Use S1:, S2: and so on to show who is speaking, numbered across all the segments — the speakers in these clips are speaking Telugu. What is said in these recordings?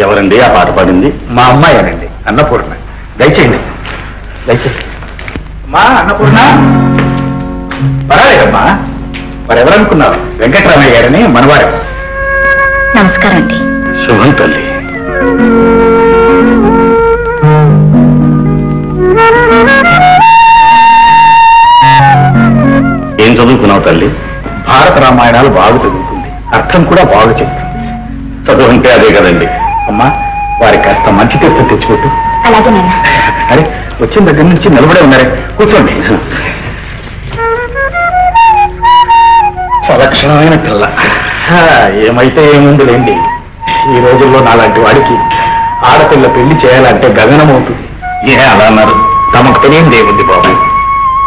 S1: ఎవరండి ఆ పాట పాడింది?
S2: మా అమ్మాయేనండి, అన్నపూర్ణ. దయచేయండి, దయచేయండి. మా అన్నపూర్ణ పర్వాలేదమ్మా. మరెవరనుకున్నారు? వెంకటరామయ్య గారని మనవారు.
S3: నమస్కారం అండి.
S1: శుభం తల్లి. ఏం చదువుకున్నావు తల్లి?
S2: భారత రామాయణాలు బాగా చదువుకుంది, అర్థం కూడా బాగా చెప్తుంది.
S1: చదువు అంటే అదే కదండి.
S2: అమ్మా, వారికి కాస్త మంచి తీర్థం తెచ్చిపెట్టు.
S3: అలాగే నాన్న.
S2: అరే, వచ్చిన దగ్గర నుంచి నిలబడే ఉన్నారే, కూర్చోండి. సలక్షణమైన పిల్ల. ఏమైతే ఏముందిలేండి, ఈ రోజుల్లో నాలాంటి వాడికి ఆడపిల్ల పెళ్లి చేయాలంటే గగనమవుతుంది.
S1: ఏ అలా అన్నారు?
S2: తమకు తెలియనిది ఏముంది బాబు.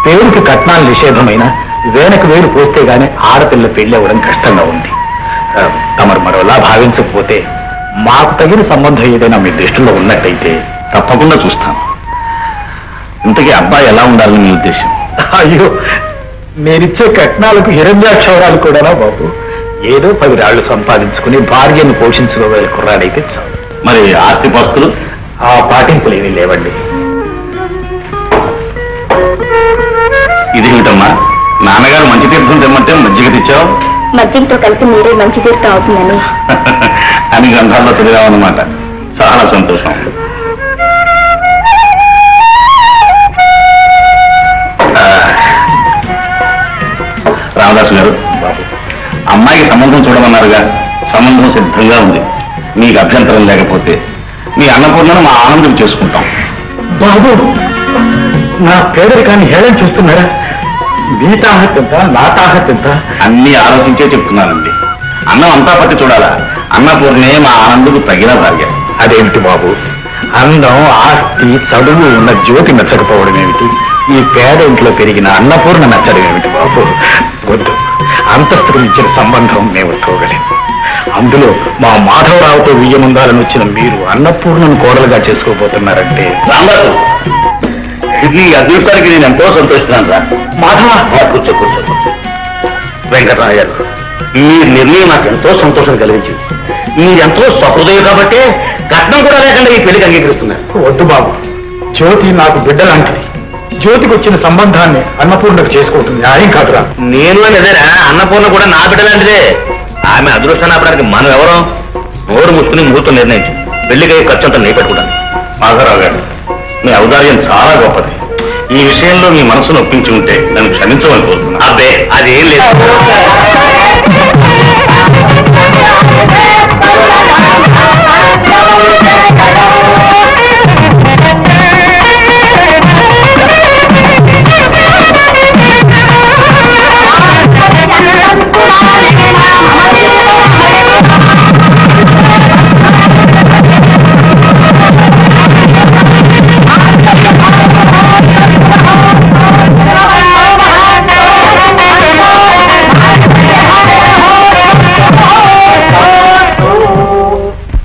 S2: పేరుకి కట్నాలు నిషేధమైన వేనకు వేలు పోస్తే గానీ ఆడపిల్ల పెళ్లి అవ్వడం కష్టంగా ఉంది. తమరు మరోలా భావించకపోతే మాకు తగిన సంబంధం ఏదైనా మీ దృష్టిలో ఉన్నట్టయితే
S1: తప్పకుండా చూస్తాను. ఇంతకీ అబ్బాయి ఎలా ఉండాలని మీ ఉద్దేశం?
S2: అయ్యో, మీరిచ్చే కట్నాలకు హిరణ్యాక్షరాలు కూడానా బాబు? ఏదో 10 రాళ్లు సంపాదించుకుని భార్యను పోషించుకోగల కుర్రాడైతే చాలు.
S1: మరి ఆస్తిపాస్తులు?
S2: ఆ పాటింపులు ఏమీ లేవండి.
S1: ఇదేమిటమ్మా, నాన్నగారు మంచి తీర్థం తెమ్మంటే మజ్జిగ తెచ్చావు?
S3: మద్యంతో కలిపి మీరే మంచి తీర్థం అవుతుందని
S1: అని గ్రంథాల్లో చదివామన్నమాట. చాలా సంతోషం. రామదాసు గారు, అమ్మాయికి సంబంధం చూడమన్నారుగా. సంబంధం సిద్ధంగా ఉంది. మీకు అభ్యంతరం లేకపోతే మీ అన్నపూర్ణను మా ఆనందం చేసుకుంటాం.
S2: బాబు, నా పేదరికాన్ని హేళన చేస్తున్నారా? మీ తాహత్యంత, నా తాహత్యంత
S1: అన్ని ఆలోచించే చెప్తున్నానండి. అన్నం అంతా పట్టి చూడాలా? అన్నపూర్ణే మా ఆనందకు తగిన భార్య.
S2: అదేమిటి బాబు, అందం, ఆస్తి, చదువు ఉన్న జ్యోతి నచ్చకపోవడం ఏమిటి? ఈ పేద ఇంట్లో పెరిగిన అన్నపూర్ణ నచ్చడం ఏమిటి బాబు? వద్దు, అంతస్తుకు ఇచ్చిన సంబంధం మేము తోగలేము. అందులో మా మాధవరావుతో వియ్యముందాలని వచ్చిన మీరు అన్నపూర్ణను కోడలుగా చేసుకోబోతున్నారంటే.
S1: రాంబాబు, ఈ అదృష్టానికి నేను ఎంతో సంతోషిస్తున్నాను రా.
S2: మాధవ,
S1: కూర్చో కూర్చో కూర్చో. వెంకటరామయ్య గారు, మీ నిర్ణయం నాకు ఎంతో సంతోషం కలిగించింది. మీరెంతో సహృదయం కాబట్టే కట్నం కూడా లేకుండా ఈ పెళ్లికి అంగీకరిస్తున్నారు.
S2: వద్దు బాబు, జ్యోతి నాకు బిడ్డ లాంటిది. జ్యోతికి వచ్చిన సంబంధాన్ని అన్నపూర్ణకు చేసుకోవటం న్యాయం కాదురా.
S1: నేను అదేరా, అన్నపూర్ణ కూడా నా బిడ్డ లాంటిదే. ఆమె అదృష్టాన్ని ఆపడానికి మనం ఎవరో? నోరు ముసుకుని ముహూర్తం నిర్ణయించు. పెళ్లికి ఖర్చు అంతా నేను పెట్టుకుంటాను. మాధవరావు గారు, మీ ఔదార్యం చాలా గొప్పది. ఈ విషయంలో మీ మనసును ఒప్పించి ఉంటే నన్ను క్షమించమని కోరుతున్నాను. అబ్బే, అదేం లేదు.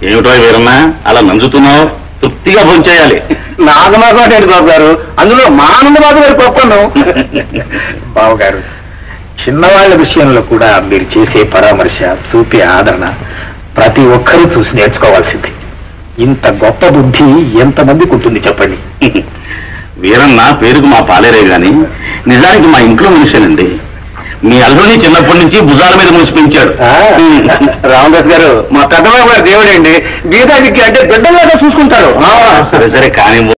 S1: ఏమిటో వీరన్నా అలా నంజుతున్నావు? తృప్తిగా భోంచేయాలి.
S2: నాగనాగండి బాబు గారు, అందులో మా ఆనందబాబు గారు గొప్పను. బాబు గారు, చిన్నవాళ్ల విషయంలో కూడా మీరు చేసే పరామర్శ, చూపే ఆదరణ ప్రతి ఒక్కరూ చూసి నేర్చుకోవాల్సిందే. ఇంత గొప్ప బుద్ధి ఎంతమందికి ఉంటుంది చెప్పండి.
S1: వీరన్న పేరుకు మా పాలేరే గాని నిజానికి మా ఇంట్లో మనిషేనండి. మీ అల్లుడిని చిన్నప్పటి నుంచి భుజాల మీద మూసిపించాడు.
S2: రామదాస్ గారు, మా పెద్దబాబు గారు దేవుడండి. గీతానికి అంటే బిడ్డలాగా చూసుకుంటారు.
S1: సరే సరే కానీ